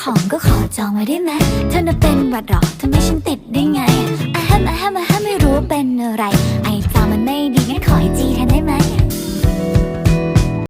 ของก็ขอจองไว้ได้ไหมเธอน่ะเป็นหวัดหรอทำไมฉันติดได้ไงอะแฮมไม่รู้ว่าเป็นอะไรไอจามมันไม่ดีงั้นขอไอจีแทนได้ไหม